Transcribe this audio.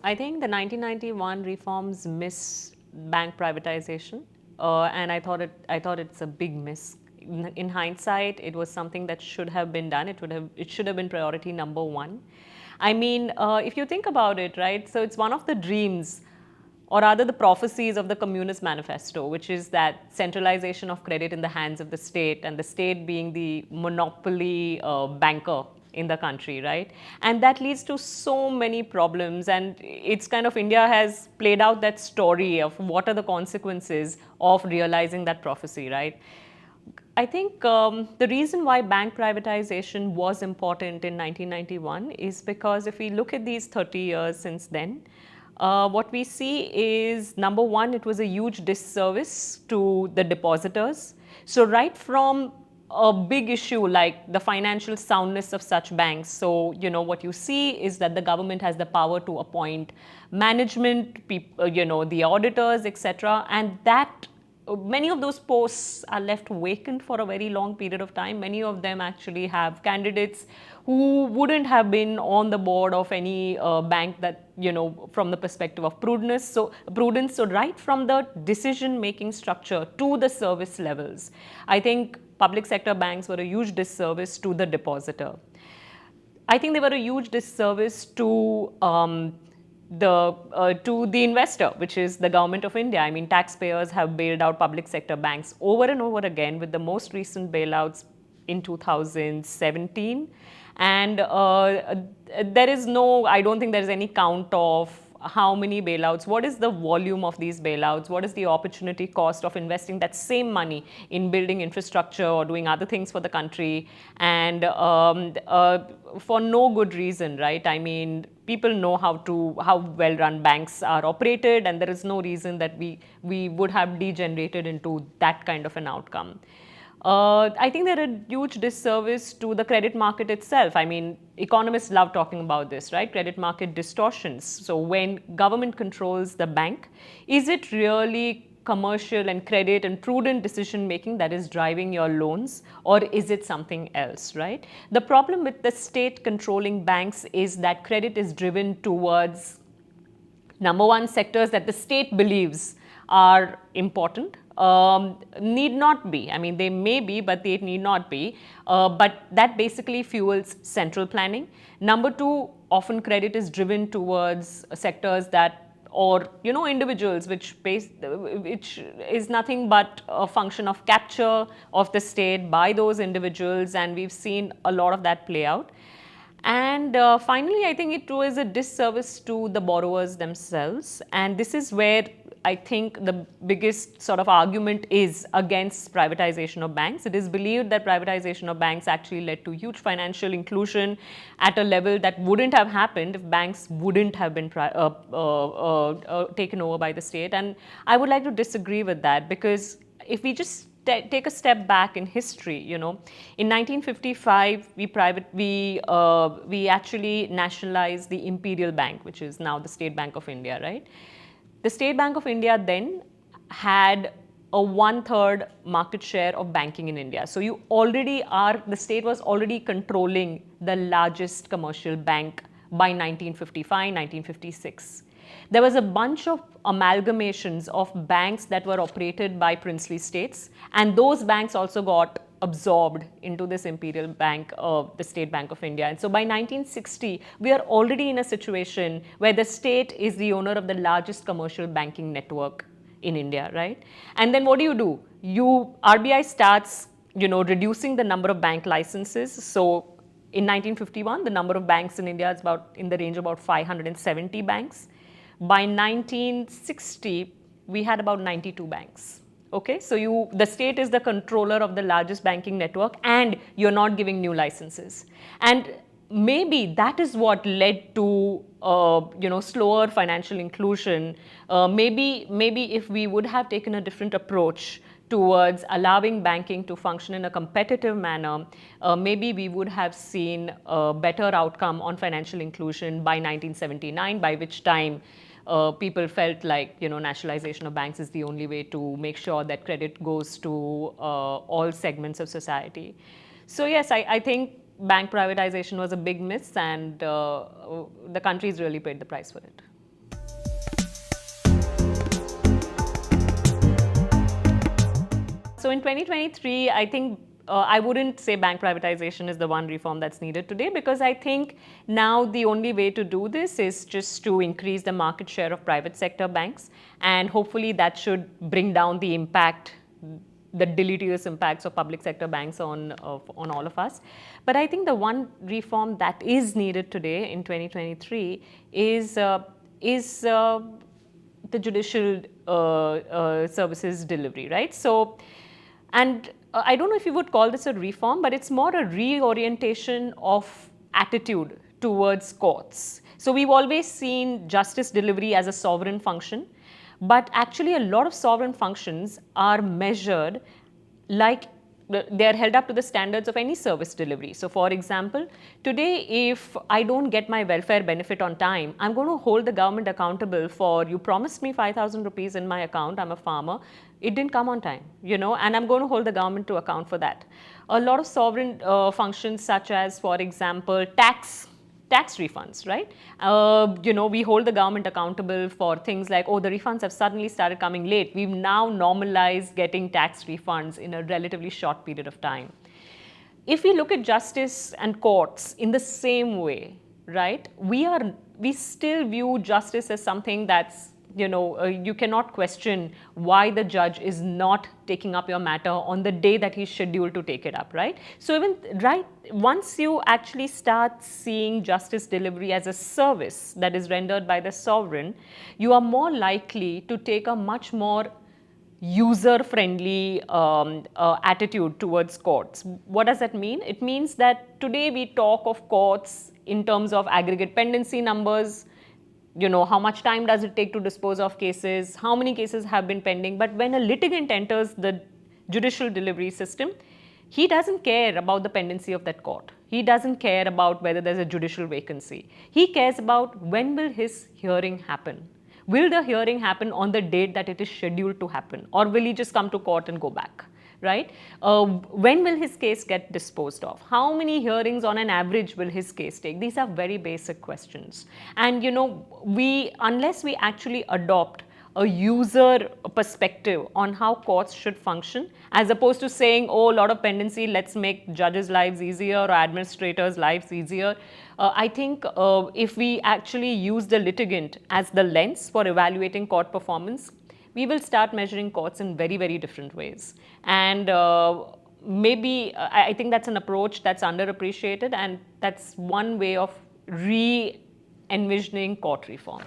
I think the 1991 reforms miss bank privatization, and I thought it's a big miss. In hindsight, it was something that should have been done. It should have been priority number one. I mean, if you think about it, right? So it's one of the dreams, or rather the prophecies of the Communist Manifesto, which is that centralization of credit in the hands of the state, and the state being the monopoly banker in the country, right? And that leads to so many problems. And it's kind of, India has played out that story of what are the consequences of realizing that prophecy, right? I think the reason why bank privatization was important in 1991 is because if we look at these 30 years since then, what we see is, number one, it was a huge disservice to the depositors. So right from a big issue like the financial soundness of such banks. So, what you see is that the government has the power to appoint management, the auditors, etc. And that many of those posts are left vacant for a very long period of time. Many of them actually have candidates who wouldn't have been on the board of any bank that, from the perspective of prudence. So right from the decision making structure to the service levels, I think public sector banks were a huge disservice to the depositor. I think they were a huge disservice to the investor, which is the government of India. I mean, taxpayers have bailed out public sector banks over and over again, with the most recent bailouts in 2017. And I don't think there is any count of how many bailouts, what is the volume of these bailouts, what is the opportunity cost of investing that same money in building infrastructure or doing other things for the country, and for no good reason, right? I mean, people know how well run banks are operated, and there is no reason that we would have degenerated into that kind of an outcome. I think they're a huge disservice to the credit market itself. I mean, economists love talking about this, right? Credit market distortions. So when government controls the bank, is it really commercial and credit and prudent decision making that is driving your loans, or is it something else, right? The problem with the state controlling banks is that credit is driven towards, number one, sectors that the state believes are important. Need not be. I mean, they may be, but they need not be. But that basically fuels central planning. Number two, often credit is driven towards sectors that, or individuals, which is nothing but a function of capture of the state by those individuals, and we've seen a lot of that play out. And finally, I think it was a disservice to the borrowers themselves. And this is where I think the biggest sort of argument is against privatization of banks. It is believed that privatization of banks actually led to huge financial inclusion at a level that wouldn't have happened if banks wouldn't have been taken over by the state. And I would like to disagree with that, because if we just take a step back in history, in 1955, we actually nationalized the Imperial Bank, which is now the State Bank of India, right? The State Bank of India then had a 1/3 market share of banking in India. So the state was already controlling the largest commercial bank by 1955, 1956. There was a bunch of amalgamations of banks that were operated by princely states, and those banks also got absorbed into this imperial bank, the State Bank of India. And so by 1960, we are already in a situation where the state is the owner of the largest commercial banking network in India, right? And then what do? RBI starts, reducing the number of bank licenses. So in 1951, the number of banks in India is in the range of about 570 banks. By 1960, we had about 92 banks. Okay, so the state is the controller of the largest banking network, and you're not giving new licenses. And maybe that is what led to slower financial inclusion. Maybe if we would have taken a different approach towards allowing banking to function in a competitive manner, maybe we would have seen a better outcome on financial inclusion by 1979, by which time people felt like nationalization of banks is the only way to make sure that credit goes to all segments of society. So yes, I think bank privatization was a big miss, and the country's really paid the price for it. So in 2023, I think I wouldn't say bank privatization is the one reform that's needed today, because I think now the only way to do this is just to increase the market share of private sector banks, and hopefully that should bring down the impact, the deleterious impacts of public sector banks on all of us. But I think the one reform that is needed today in 2023 is the judicial services delivery, right? So, and I don't know if you would call this a reform, but it's more a reorientation of attitude towards courts. So we've always seen justice delivery as a sovereign function, but actually a lot of sovereign functions are measured like they are held up to the standards of any service delivery. So for example, today if I don't get my welfare benefit on time, I'm going to hold the government accountable for, you promised me 5,000 rupees in my account, I'm a farmer, it didn't come on time, and I'm going to hold the government to account for that. A lot of sovereign functions, such as, for example, tax refunds, right? We hold the government accountable for things like, oh, the refunds have suddenly started coming late. We've now normalized getting tax refunds in a relatively short period of time. If we look at justice and courts in the same way, right, we still view justice as something that's, you cannot question why the judge is not taking up your matter on the day that he's scheduled to take it up, right? So even, right, once you actually start seeing justice delivery as a service that is rendered by the sovereign, you are more likely to take a much more user-friendly attitude towards courts. What does that mean? It means that today we talk of courts in terms of aggregate pendency numbers, how much time does it take to dispose of cases, how many cases have been pending. But when a litigant enters the judicial delivery system, he doesn't care about the pendency of that court. He doesn't care about whether there's a judicial vacancy. He cares about when will his hearing happen. Will the hearing happen on the date that it is scheduled to happen, or will he just come to court and go back? Right? When will his case get disposed of? How many hearings on an average will his case take? These are very basic questions. And unless we actually adopt a user perspective on how courts should function, as opposed to saying, oh, a lot of pendency, let's make judges' lives easier or administrators' lives easier. I think if we actually use the litigant as the lens for evaluating court performance, we will start measuring courts in very, very different ways. And maybe I think that's an approach that's underappreciated, and that's one way of re-envisioning court reform.